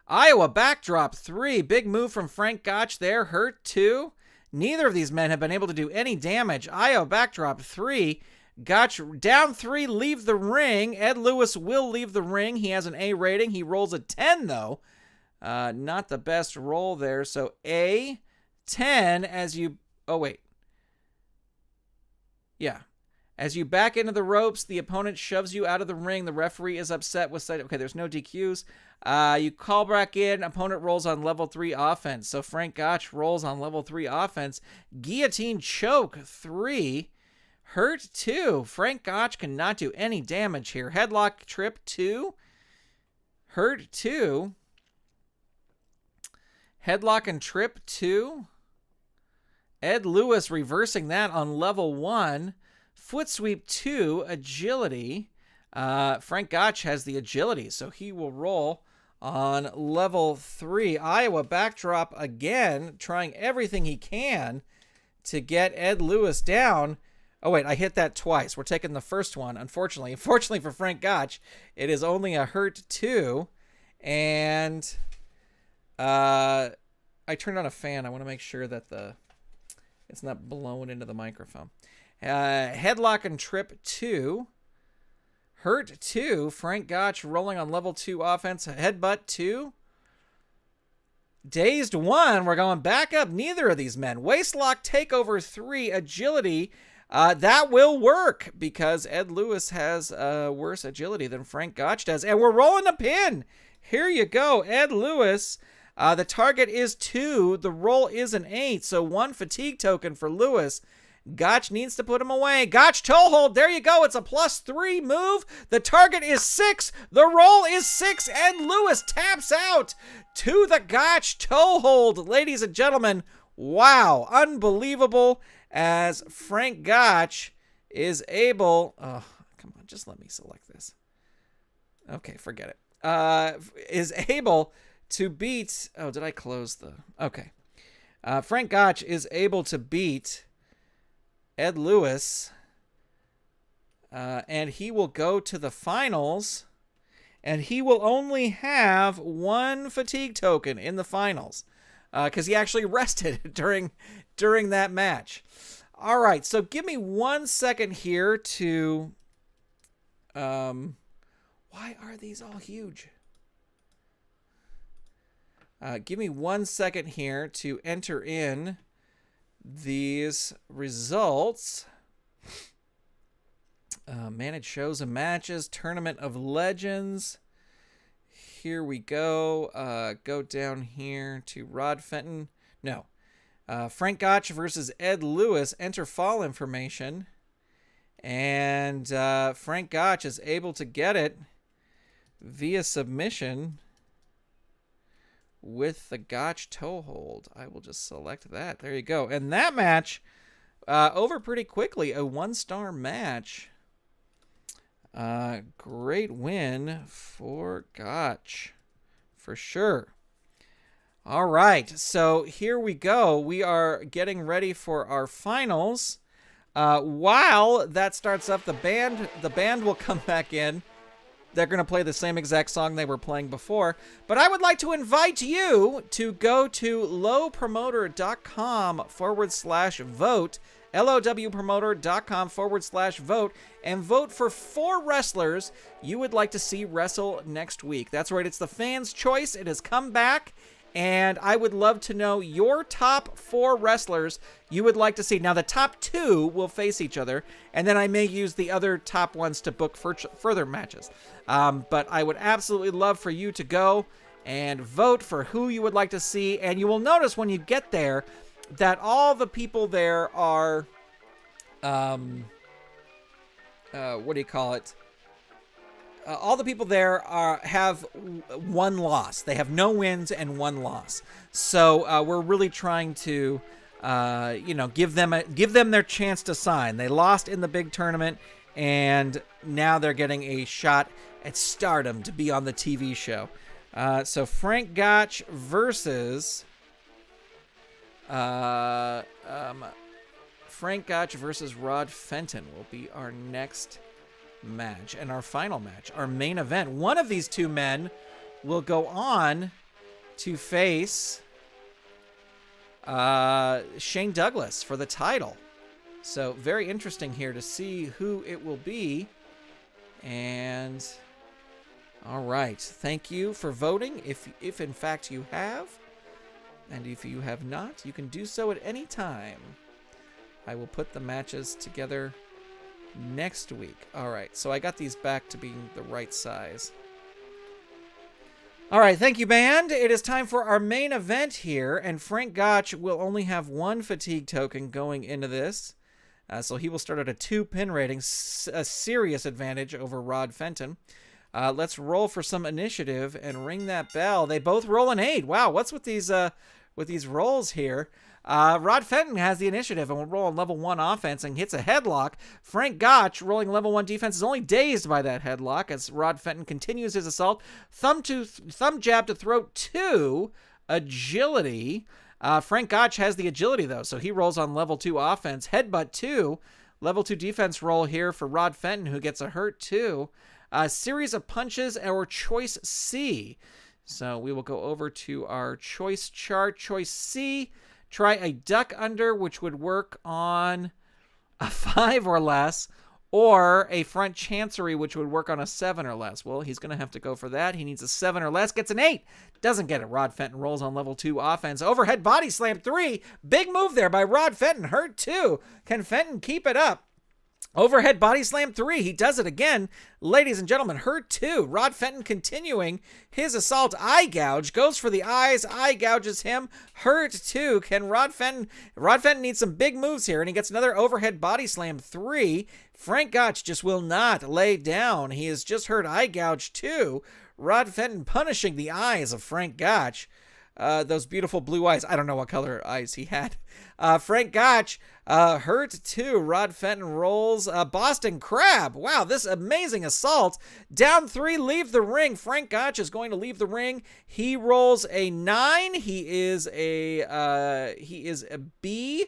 S1: Iowa backdrop 3. Big move from Frank Gotch there. Hurt 2. Neither of these men have been able to do any damage. Iowa backdrop 3. Gotch down 3. Leave the ring. Ed Lewis will leave the ring. He has an A rating. He rolls a 10 though. Not the best roll there. So A 10 as you... Oh, wait. Yeah. As you back into the ropes, the opponent shoves you out of the ring. The referee is upset with... Okay, there's no DQs. You call back in. Opponent rolls on level 3 offense. So Frank Gotch rolls on level 3 offense. Guillotine choke 3. Hurt 2. Frank Gotch cannot do any damage here. Headlock trip 2. Hurt 2. Headlock and trip 2. Ed Lewis reversing that on level 1. Foot sweep 2. Agility. Frank Gotch has the agility, so he will roll on level 3. Iowa backdrop again, trying everything he can to get Ed Lewis down. Oh, wait, I hit that twice. We're taking the first one, unfortunately. Unfortunately for Frank Gotch, it is only a hurt 2. And I turned on a fan. I want to make sure that it's not blowing into the microphone. Headlock and trip 2. Hurt 2. Frank Gotch rolling on level 2 offense. Headbutt 2. Dazed 1. We're going back up. Neither of these men. Waistlock takeover 3. Agility. That will work because Ed Lewis has worse agility than Frank Gotch does. And we're rolling a pin. Here you go. Ed Lewis The target is 2. The roll is an 8, so 1 fatigue token for Lewis. Gotch needs to put him away. Gotch toe hold. There you go. It's a +3 move. The target is 6. The roll is 6, and Lewis taps out to the Gotch toe hold. Ladies and gentlemen, wow. Unbelievable as Frank Gotch is able... Oh, come on. Just let me select this. Okay, forget it. Is able to beat... Oh, did I close the... Okay. Frank Gotch is able to beat... Ed Lewis, and he will go to the finals, and he will only have 1 fatigue token in the finals, because he actually rested during that match. All right, so give me 1 second here to... why are these all huge? Give me 1 second here to enter in these results. Manage shows and matches, Tournament of Legends. Here we go. Go down here to Rod Fenton. No. Frank Gotch versus Ed Lewis. Enter fall information. And Frank Gotch is able to get it via submission with the Gotch toe hold. I will just select that. There you go. And that match over pretty quickly. A 1-star match. Great win for Gotch, for sure. All right. So here we go. We are getting ready for our finals. While that starts up, the band will come back in. They're going to play the same exact song they were playing before. But I would like to invite you to go to lowpromoter.com/vote, lowpromoter.com/vote, and vote for 4 wrestlers you would like to see wrestle next week. That's right, it's the fans' choice. It has come back, and I would love to know your top 4 wrestlers you would like to see. Now, the top 2 will face each other, and then I may use the other top ones to book further matches. But I would absolutely love for you to go and vote for who you would like to see. And you will notice when you get there that all the people there are, what do you call it? All the people there have 1 loss. They have no wins and 1 loss. So we're really trying to, give them their chance to shine. They lost in the big tournament, and now they're getting a shot at stardom to be on the TV show. So Frank Gotch versus Rod Fenton will be our next match, and our final match, our main event. One of these 2 men will go on to face Shane Douglas for the title. So very interesting here to see who it will be. And all right, thank you for voting. If in fact you have, and if you have not, you can do so at any time. I will put the matches together next week. All right, so I got these back to being the right size. All right, thank you, band. It is time for our main event here, and Frank Gotch will only have 1 fatigue token going into this. So he will start at a 2 pin rating, a serious advantage over Rod Fenton. Let's roll for some initiative and ring that bell. They both roll an 8. Wow, what's with these rolls here? Rod Fenton has the initiative and will roll on level 1 offense and hits a headlock. Frank Gotch, rolling level 1 defense, is only dazed by that headlock as Rod Fenton continues his assault. Thumb jab to throat 2, agility. Frank Gotch has the agility, though, so he rolls on level 2 offense. Headbutt 2, level 2 defense roll here for Rod Fenton, who gets a hurt 2. Series of punches, or choice C. So we will go over to our choice chart. Choice C, try a duck under, which would work on a 5 or less, or a front chancery, which would work on a 7 or less. Well, he's going to have to go for that. He needs a 7 or less, gets an 8. Doesn't get it. Rod Fenton rolls on level 2 offense. Overhead body slam 3. Big move there by Rod Fenton. Hurt 2. Can Fenton keep it up? Overhead body slam 3. He does it again. Ladies and gentlemen, hurt 2. Rod Fenton continuing his assault. Eye gouge. Goes for the eyes. Eye gouges him. Hurt 2. Can Rod Fenton needs some big moves here, and he gets another overhead body slam 3. Frank Gotch just will not lay down. He has just hurt eye gouge 2. Rod Fenton punishing the eyes of Frank Gotch. Those beautiful blue eyes. I don't know what color eyes he had. Frank Gotch hurt 2. Rod Fenton rolls Boston Crab. Wow, this amazing assault. Down 3, leave the ring. Frank Gotch is going to leave the ring. He rolls a 9. He is a B.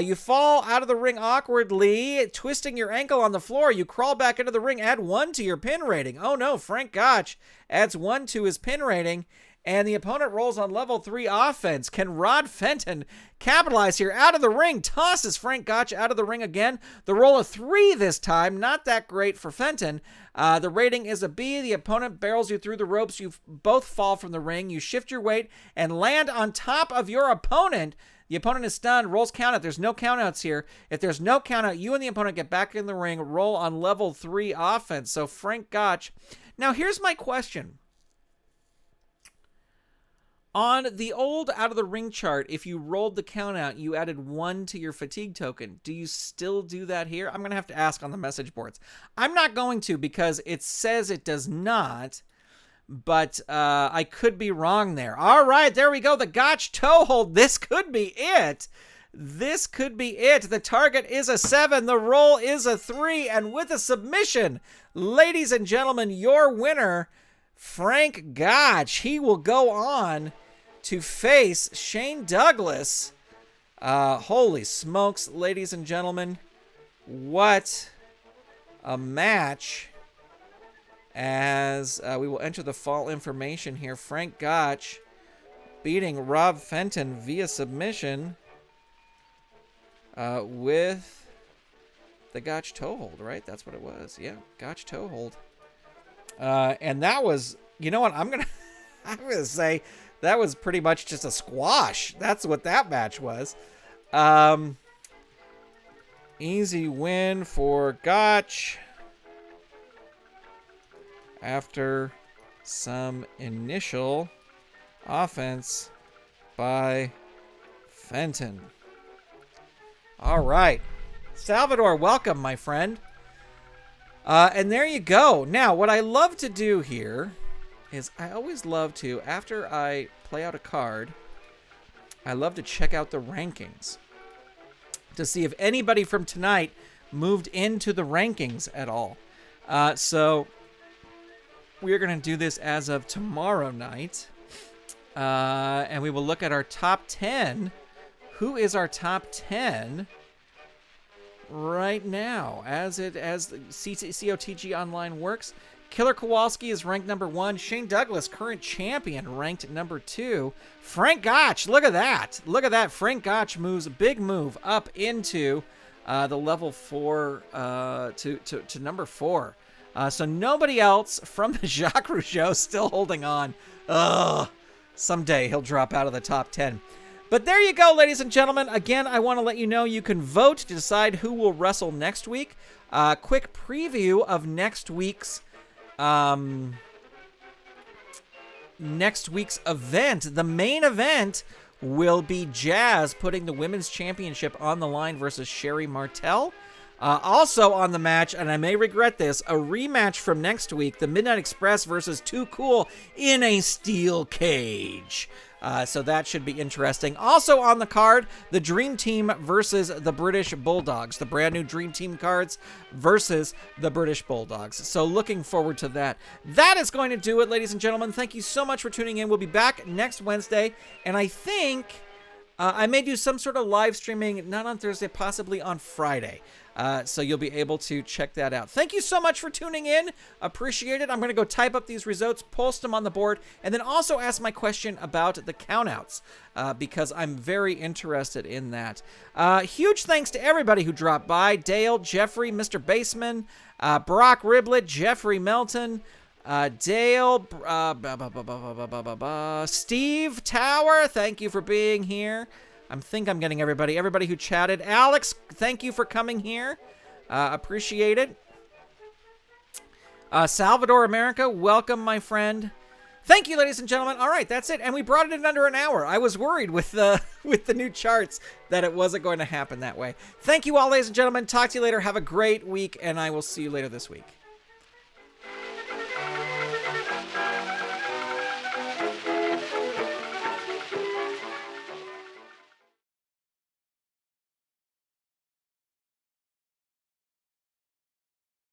S1: You fall out of the ring awkwardly, twisting your ankle on the floor. You crawl back into the ring, add 1 to your pin rating. Oh no, Frank Gotch adds 1 to his pin rating. And the opponent rolls on level 3 offense. Can Rod Fenton capitalize here? Out of the ring, tosses Frank Gotch out of the ring again. The roll of 3 this time, not that great for Fenton. The rating is a B. The opponent barrels you through the ropes. You both fall from the ring. You shift your weight and land on top of your opponent. The opponent is stunned, rolls count out. There's no countouts here. If there's no countout, you and the opponent get back in the ring, roll on level 3 offense. So Frank Gotch. Now here's my question. On the old out of the ring chart, if you rolled the count out, you added 1 to your fatigue token. Do you still do that here? I'm going to have to ask on the message boards. I'm not going to because it says it does not, but I could be wrong there. All right, there we go. The Gotch toe hold. This could be it. This could be it. The target is a 7. The roll is a 3. And with a submission, ladies and gentlemen, your winner, Frank Gotch. He will go on to face Shane Douglas. Holy smokes, ladies and gentlemen. What a match. As we will enter the fall information here. Frank Gotch beating Rob Fenton via submission with the Gotch toe hold, right? That's what it was. Yeah, Gotch toe hold. And that was, you know what, I'm gonna say that was pretty much just a squash. That's what that match was. Easy win for Gotch after some initial offense by Fenton. All right, Salvador, welcome, my friend. And there you go. Now, what I love to do here is I always love to, after I play out a card, I love to check out the rankings to see if anybody from tonight moved into the rankings at all. So we're going to do this as of tomorrow night. And we will look at our top 10. Who is our top 10? Right now, as COTG Online works, Killer Kowalski is ranked number 1. Shane Douglas, current champion, ranked number 2. Frank Gotch, look at that. Look at that. Frank Gotch moves a big move up into the level 4 to number 4. So nobody else from the Jacques Rougeau still holding on. Ugh. Someday he'll drop out of the top 10. But there you go, ladies and gentlemen. Again, I want to let you know you can vote to decide who will wrestle next week. Quick preview of next week's event. The main event will be Jazz putting the Women's Championship on the line versus Sherry Martel. Also on the match, and I may regret this, a rematch from next week, the Midnight Express versus Too Cool in a steel cage. So that should be interesting. Also on the card, the Dream Team versus the British Bulldogs. The brand new Dream Team cards versus the British Bulldogs. So looking forward to that. That is going to do it, ladies and gentlemen. Thank you so much for tuning in. We'll be back next Wednesday. And I think I may do some sort of live streaming, not on Thursday, possibly on Friday. So you'll be able to check that out. Thank you so much for tuning in. Appreciate it. I'm going to go type up these results, post them on the board, and then also ask my question about the countouts because I'm very interested in that. Huge thanks to everybody who dropped by. Dale, Jeffrey, Mr. Baseman, Brock Riblet, Jeffrey Melton, Dale, Steve Tower, thank you for being here. I think I'm getting everybody who chatted. Alex, thank you for coming here. Appreciate it. Salvador America, welcome, my friend. Thank you, ladies and gentlemen. All right, that's it. And we brought it in under an hour. I was worried with the new charts that it wasn't going to happen that way. Thank you all, ladies and gentlemen. Talk to you later. Have a great week, and I will see you later this week.